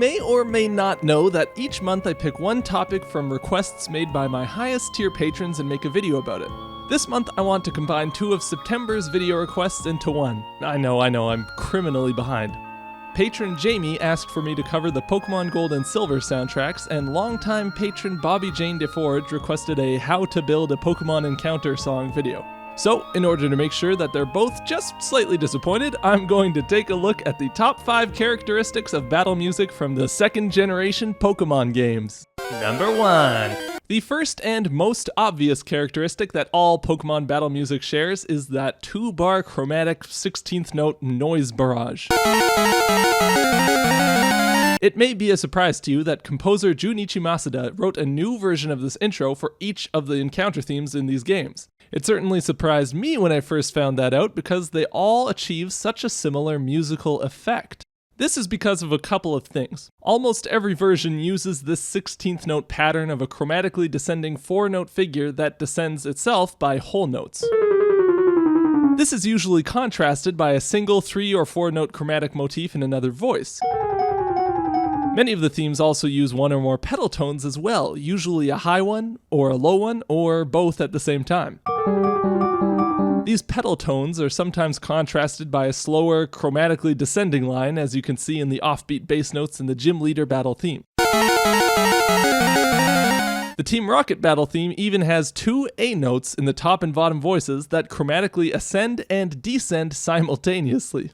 may or may not know that each month I pick one topic from requests made by my highest tier patrons and make a video about it. This month I want to combine 2 of September's video requests into one. I know, I'm criminally behind. Patron Jamie asked for me to cover the Pokemon Gold and Silver soundtracks, and longtime patron Bobby Jane DeForge requested a How to Build a Pokemon Encounter song video. So, in order to make sure that they're both just slightly disappointed, I'm going to take a look at the top 5 characteristics of battle music from the second generation Pokemon games. Number 1. The first and most obvious characteristic that all Pokemon battle music shares is that 2-bar chromatic 16th note noise barrage. It may be a surprise to you that composer Junichi Masuda wrote a new version of this intro for each of the encounter themes in these games. It certainly surprised me when I first found that out because they all achieve such a similar musical effect. This is because of a couple of things. Almost every version uses this 16th note pattern of a chromatically descending 4-note figure that descends itself by whole notes. This is usually contrasted by a single 3 or 4-note chromatic motif in another voice. Many of the themes also use one or more pedal tones as well, usually a high one, or a low one, or both at the same time. These pedal tones are sometimes contrasted by a slower, chromatically descending line, as you can see in the offbeat bass notes in the Gym Leader battle theme. The Team Rocket battle theme even has 2 A notes in the top and bottom voices that chromatically ascend and descend simultaneously.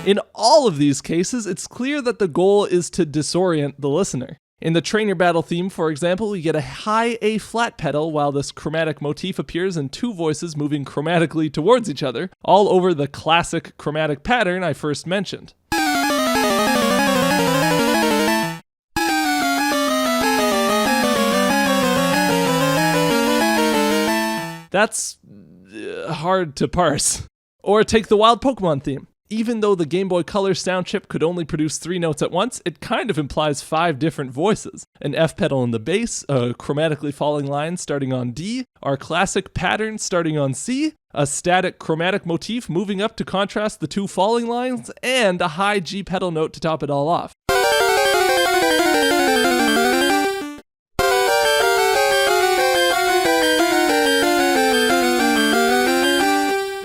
In all of these cases, it's clear that the goal is to disorient the listener. In the Trainer battle theme, for example, we get a high A flat pedal while this chromatic motif appears in 2 voices moving chromatically towards each other, all over the classic chromatic pattern I first mentioned. That's hard to parse. Or take the Wild Pokemon theme. Even though the Game Boy Color sound chip could only produce 3 notes at once, it kind of implies 5 different voices. An F pedal in the bass, a chromatically falling line starting on D, our classic pattern starting on C, a static chromatic motif moving up to contrast the 2 falling lines, and a high G pedal note to top it all off.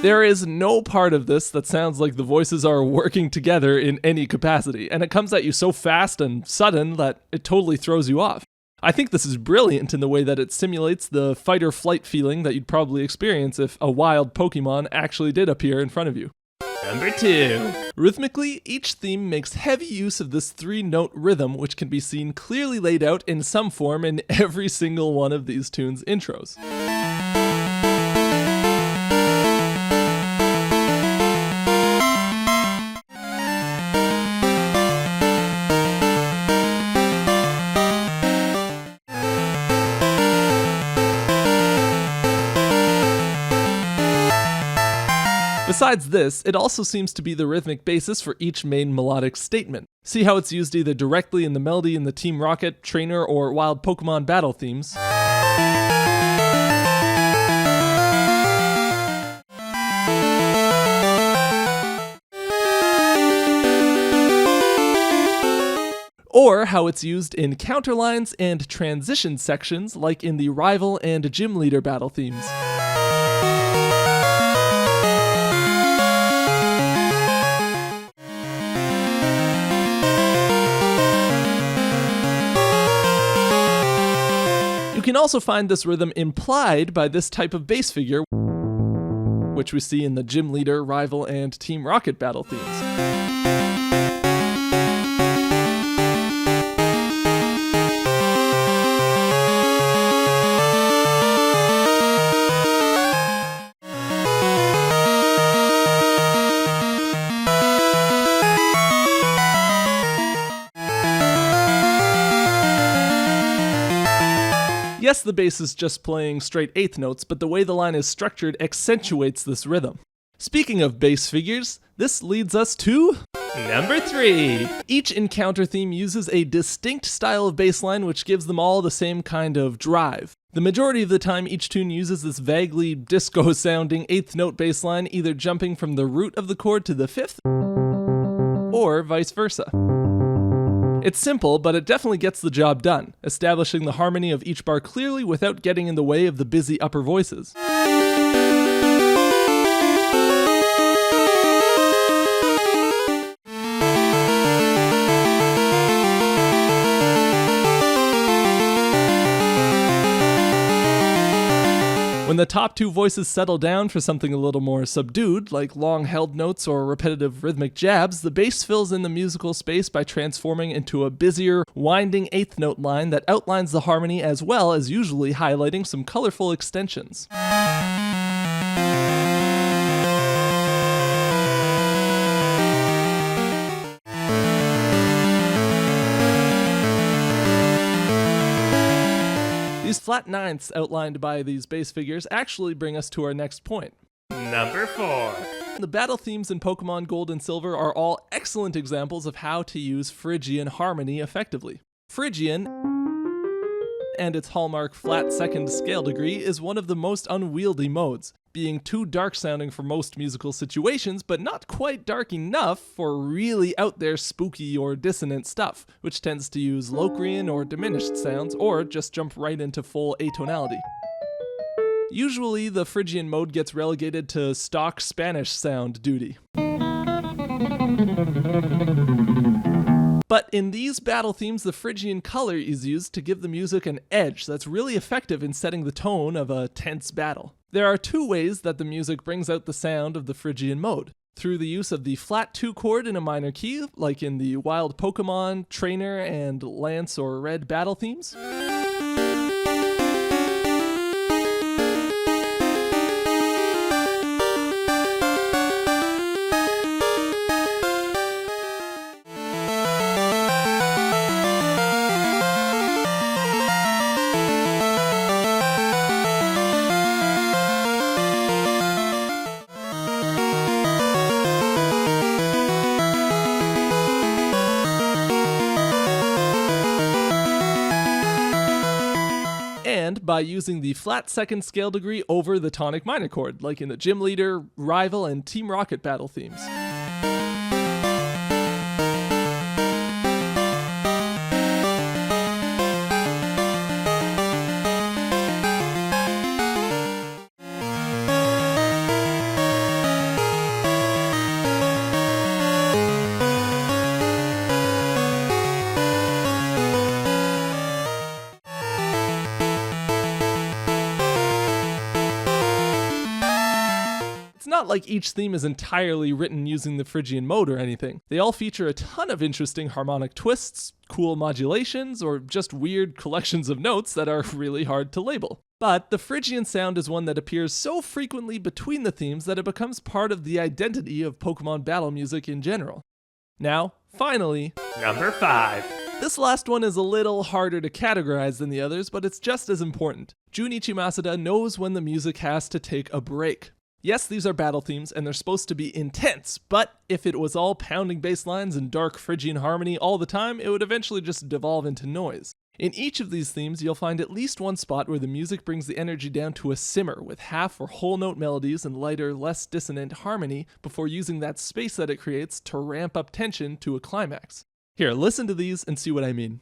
There is no part of this that sounds like the voices are working together in any capacity, and it comes at you so fast and sudden that it totally throws you off. I think this is brilliant in the way that it simulates the fight or flight feeling that you'd probably experience if a wild Pokemon actually did appear in front of you. Number 2. Rhythmically, each theme makes heavy use of this 3-note rhythm, which can be seen clearly laid out in some form in every single one of these tunes' intros. Besides this, it also seems to be the rhythmic basis for each main melodic statement. See how it's used either directly in the melody in the Team Rocket, Trainer, or Wild Pokemon battle themes. Or how it's used in counterlines and transition sections like in the Rival and Gym Leader battle themes. You can also find this rhythm implied by this type of bass figure, which we see in the Gym Leader, Rival, and Team Rocket battle themes. Yes, the bass is just playing straight 8th notes, but the way the line is structured accentuates this rhythm. Speaking of bass figures, this leads us to number 3. Each encounter theme uses a distinct style of bass line which gives them all the same kind of drive. The majority of the time each tune uses this vaguely disco-sounding 8th note bass line, either jumping from the root of the chord to the 5th, or vice versa. It's simple, but it definitely gets the job done, establishing the harmony of each bar clearly without getting in the way of the busy upper voices. When the top two voices settle down for something a little more subdued, like long held notes or repetitive rhythmic jabs, the bass fills in the musical space by transforming into a busier, winding eighth note line that outlines the harmony as well as usually highlighting some colorful extensions. These flat ninths outlined by these bass figures actually bring us to our next point. Number 4. The battle themes in Pokemon Gold and Silver are all excellent examples of how to use Phrygian harmony effectively. Phrygian, and its hallmark flat second scale degree, is one of the most unwieldy modes, being too dark sounding for most musical situations, but not quite dark enough for really out there spooky or dissonant stuff, which tends to use Locrian or diminished sounds, or just jump right into full atonality. Usually, the Phrygian mode gets relegated to stock Spanish sound duty. But in these battle themes, the Phrygian color is used to give the music an edge that's really effective in setting the tone of a tense battle. There are two ways that the music brings out the sound of the Phrygian mode. Through the use of the flat 2 chord in a minor key, like in the Wild Pokemon, Trainer, and Lance or Red battle themes. And by using the flat second scale degree over the tonic minor chord, like in the Gym Leader, Rival, and Team Rocket battle themes. Not like each theme is entirely written using the Phrygian mode or anything. They all feature a ton of interesting harmonic twists, cool modulations, or just weird collections of notes that are really hard to label. But the Phrygian sound is one that appears so frequently between the themes that it becomes part of the identity of Pokemon battle music in general. Now, finally, Number 5. This last one is a little harder to categorize than the others, but it's just as important. Junichi Masuda knows when the music has to take a break. Yes, these are battle themes, and they're supposed to be intense, but if it was all pounding bass lines and dark Phrygian harmony all the time, it would eventually just devolve into noise. In each of these themes, you'll find at least one spot where the music brings the energy down to a simmer with half or whole note melodies and lighter, less dissonant harmony before using that space that it creates to ramp up tension to a climax. Here, listen to these and see what I mean.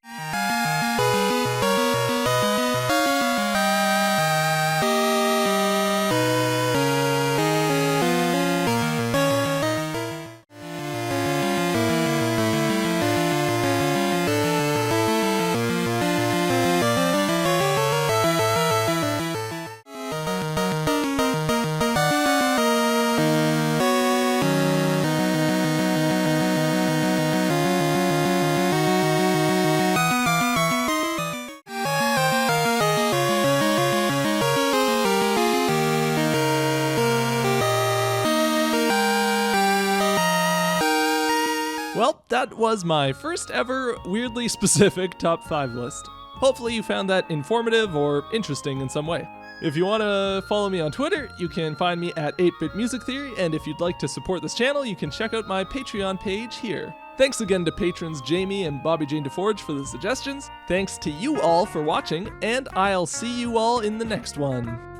Well, that was my first ever weirdly specific top 5 list. Hopefully you found that informative or interesting in some way. If you want to follow me on Twitter, you can find me at 8-Bit Music Theory, and if you'd like to support this channel, you can check out my Patreon page here. Thanks again to patrons Jamie and Bobby Jane DeForge for the suggestions. Thanks to you all for watching, and I'll see you all in the next one.